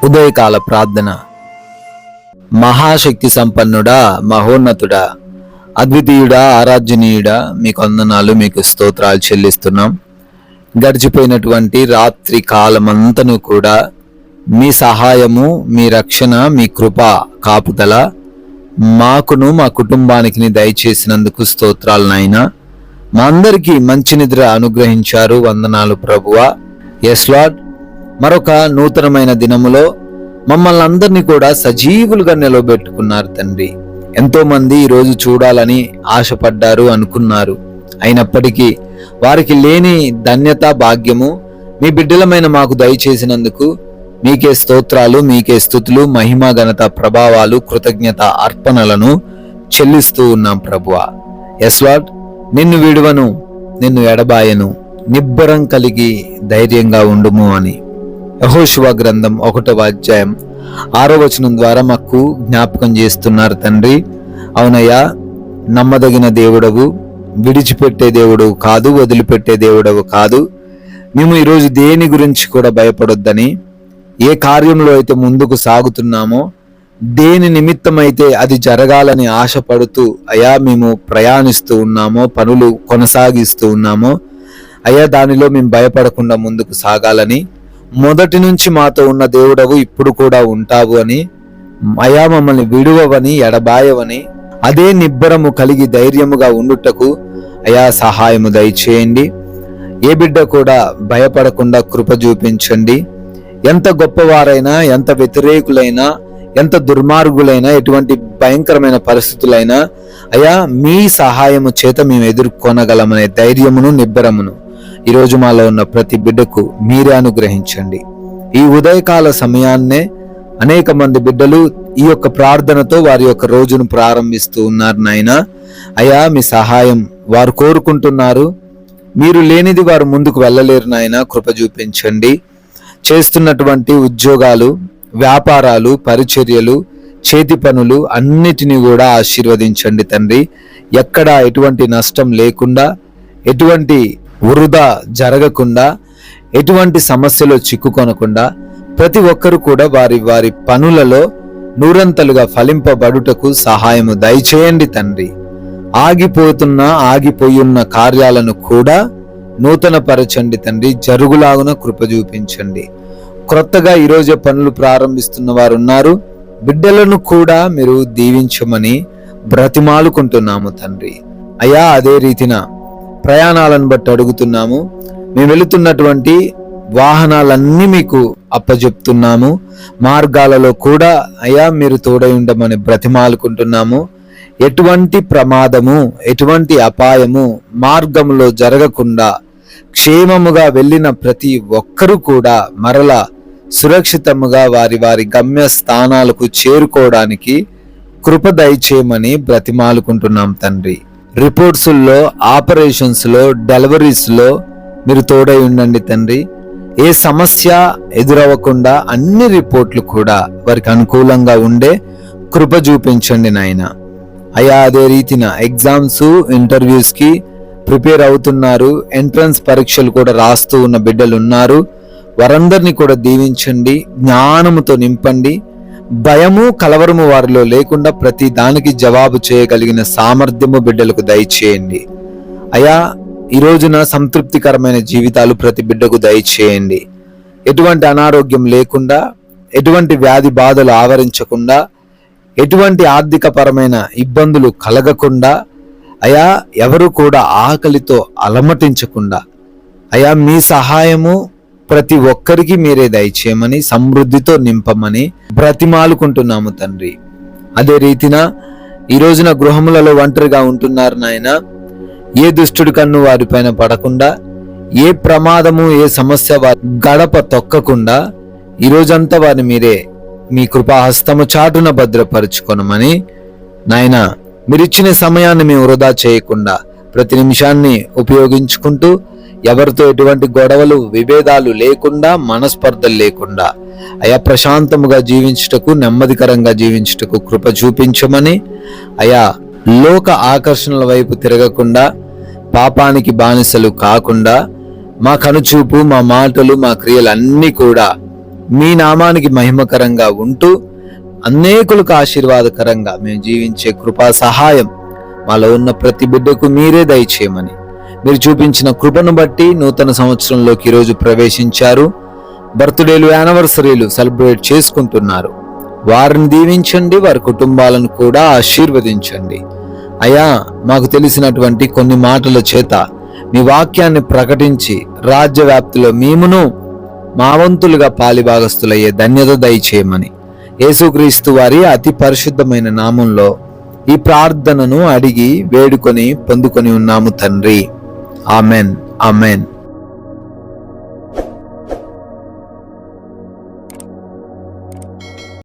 ఉదయకాల ప్రార్థన. మహాశక్తి సంపన్నుడా, మహోన్నతుడా, అద్వితీయుడా, ఆరాధ్యనీయుడా, మీకు వందనాలు, మీకు స్తోత్రాలు చెల్లిస్తున్నాం. గడిచిపోయినటువంటి రాత్రి కాలమంతను కూడా మీ సహాయము, మీ రక్షణ, మీ కృప, కాపుదల మాకును మా కుటుంబానికి దయచేసినందుకు స్తోత్రాలు నాయనా. మా అందరికీ మంచి నిద్ర అనుగ్రహించారు. వందనాలు ప్రభువా. ఎస్ లార్డ్, మరొక నూతనమైన దినములో మమ్మల్ని అందరినీ కూడా సజీవులుగా నిలబెట్టుకున్నారు తండ్రి. ఎంతో మంది ఈరోజు చూడాలని ఆశపడ్డారు, అనుకున్నారు. అయినప్పటికీ వారికి లేని ధన్యత, భాగ్యము మీ బిడ్డలమైన మాకు దయచేసినందుకు మీకే స్తోత్రాలు, మీకే స్తుతులు, మహిమ, ఘనత, ప్రభావాలు, కృతజ్ఞత అర్పణలను చెల్లిస్తూ ఉన్నాం ప్రభువా. ఎస్ లార్డ్, నిన్ను విడువను, నిన్ను ఎడబాయను, నిబ్బరం కలిగి ధైర్యంగా ఉండుము అని యెహోషువ గ్రంథం 1వ అధ్యాయం 6వ వచనం ద్వారా మాకు జ్ఞాపకం చేస్తున్నారు తండ్రి. అవునయ్యా, నమ్మదగిన దేవుడవు, విడిచిపెట్టే దేవుడు కాదు, వదిలిపెట్టే దేవుడవు కాదు. మేము ఈరోజు దేని గురించి కూడా భయపడొద్దని, ఏ కార్యంలో అయితే ముందుకు సాగుతున్నామో, దేని నిమిత్తమైతే అది జరగాలని ఆశపడుతూ అయ్యా మేము ప్రయాణిస్తూ ఉన్నామో, పనులు కొనసాగిస్తూ ఉన్నామో, అయ్యా దానిలో మేము భయపడకుండా ముందుకు సాగాలని, మొదటి నుంచి మాతో ఉన్న దేవుడవు ఇప్పుడు కూడా ఉంటావు అని, అయా మమ్మల్ని విడువవని, ఎడబాయవని, అదే నిబ్బరము కలిగి ధైర్యముగా ఉండుటకు అయా సహాయము దయచేయండి. ఏ బిడ్డ కూడా భయపడకుండా కృప చూపించండి. ఎంత గొప్పవారైనా, ఎంత వ్యతిరేకులైనా, ఎంత దుర్మార్గులైనా, ఎటువంటి భయంకరమైన పరిస్థితులైనా అయా మీ సహాయము చేత మేము ఎదుర్కొనగలమనే ధైర్యమును, నిబ్బరమును ఈరోజు మాలో ఉన్న ప్రతి బిడ్డకు మీరే అనుగ్రహించండి. ఈ ఉదయకాల సమయాన్నే అనేక మంది బిడ్డలు ఈ యొక్క ప్రార్థనతో వారి యొక్క రోజును ప్రారంభిస్తూ ఉన్నారు నాయనా. అయ్యా మీ సహాయం వారు కోరుకుంటున్నారు. మీరు లేనిది వారు ముందుకు వెళ్ళలేరు నాయనా, కృప చూపించండి. చేస్తున్నటువంటి ఉద్యోగాలు, వ్యాపారాలు, పరిచర్యలు, చేతి పనులు అన్నిటినీ కూడా ఆశీర్వదించండి తండ్రి. ఎక్కడ ఎటువంటి నష్టం లేకుండా, ఎటువంటి వృధా జరగకుండా, ఎటువంటి సమస్యలో చిక్కుకొనకుండా ప్రతి ఒక్కరు కూడా వారి వారి పనులలో నూరంతలుగా ఫలింపబడుటకు సహాయము దయచేయండి తండ్రి. ఆగిపోయున్న కార్యాలను కూడా నూతన పరచండి తండ్రి. జరుగులాగున కృప చూపించండి. క్రొత్తగా ఈరోజే పనులు ప్రారంభిస్తున్న వారు ఉన్నారు. బిడ్డలను కూడా మీరు దీవించమని బ్రతిమాలుకుంటున్నాము తండ్రి. అయ్యా అదే రీతిన ప్రయాణాలను బట్టి అడుగుతున్నాము. మేము వెళుతున్నటువంటి వాహనాలన్నీ మీకు అప్పజెప్తున్నాము. మార్గాలలో కూడా అయ్యా మీరు తోడై ఉండమని బ్రతిమాలుకుంటున్నాము. ఎటువంటి ప్రమాదము, ఎటువంటి అపాయము మార్గంలో జరగకుండా క్షేమముగా వెళ్ళిన ప్రతి ఒక్కరూ కూడా మరలా సురక్షితముగా వారి వారి గమ్య స్థానాలకు చేరుకోవడానికి కృప దయచేయమని బ్రతిమాలుకుంటున్నాం తండ్రి. రిపోర్ట్స్లో, ఆపరేషన్స్లో, డెలివరీస్లో మీరు తోడై ఉండండి తండ్రి. ఏ సమస్య ఎదురవ్వకుండా అన్ని రిపోర్ట్లు కూడా వారికి అనుకూలంగా ఉండే కృప చూపించండి నాయన. అయ్యా అదే రీతిన ఎగ్జామ్స్, ఇంటర్వ్యూస్కి ప్రిపేర్ అవుతున్నారు, ఎంట్రన్స్ పరీక్షలు కూడా రాస్తూ ఉన్న బిడ్డలు ఉన్నారు. వారందరినీ కూడా దీవించండి, జ్ఞానముతో నింపండి. భయము, కలవరము వారిలో లేకుండా ప్రతి దానికి జవాబు చేయగలిగిన సామర్థ్యము బిడ్డలకు దయచేయండి. అయా ఈ రోజున సంతృప్తికరమైన జీవితాలు ప్రతి బిడ్డకు దయచేయండి. ఎటువంటి అనారోగ్యం లేకుండా, ఎటువంటి వ్యాధి బాధలు ఆవరించకుండా, ఎటువంటి ఆర్థిక పరమైన ఇబ్బందులు కలగకుండా, అయా ఎవరు కూడా ఆకలితో అలమటించకుండా అయా మీ సహాయము ప్రతి ఒక్కరికి మీరే దయచేయమని, సమృద్ధితో నింపమని బ్రతిమాలుకుంటున్నాము తండ్రి. అదే రీతిన ఈ రోజున గృహములలో ఒంటరిగా ఉంటున్నారు నాయన. ఏ దుష్టుడి కన్ను వారిపైన పడకుండా, ఏ ప్రమాదము, ఏ సమస్య వారి గడప తొక్కకుండా ఈ రోజంతా వారిని మీరే మీ కృపాహస్తము చాటున భద్రపరుచుకొనమని నాయన, మీరిచ్చిన సమయాన్ని మేము వృధా చేయకుండా ప్రతి నిమిషాన్ని ఉపయోగించుకుంటూ, ఎవరితో ఎటువంటి గొడవలు, విభేదాలు లేకుండా, మనస్పర్ధలు లేకుండా అయా ప్రశాంతముగా జీవించుటకు, నెమ్మదికరంగా జీవించుటకు కృప చూపించమని, అయా లోక ఆకర్షణల వైపు తిరగకుండా, పాపానికి బానిసలు కాకుండా, మా కనుచూపు, మా మాటలు, మా క్రియలు అన్నీ కూడా మీ నామానికి మహిమకరంగా ఉంటూ అనేకులకు ఆశీర్వాదకరంగా మేము జీవించే కృపా సహాయం మాలో ఉన్న ప్రతి బిడ్డకు మీరే దయచేయమని, మీరు చూపించిన కృపను బట్టి నూతన సంవత్సరంలోకి ఈరోజు ప్రవేశించారు. బర్త్డేలు, యానివర్సరీలు సెలబ్రేట్ చేసుకుంటున్నారు. వారిని దీవించండి, వారి కుటుంబాలను కూడా ఆశీర్వదించండి. అయ్యా, మాకు తెలిసినటువంటి కొన్ని మాటల చేత మీ వాక్యాన్ని ప్రకటించి రాజ్య వ్యాప్తిలో మేమును మా వంతులుగా పాలిభాగస్తులయ్యే ధన్యత దయచేయమని యేసుక్రీస్తు వారి అతి పరిశుద్ధమైన నామంలో ఈ ప్రార్థనను అడిగి వేడుకొని పొందుకొని ఉన్నాము తండ్రి. Amen, amen.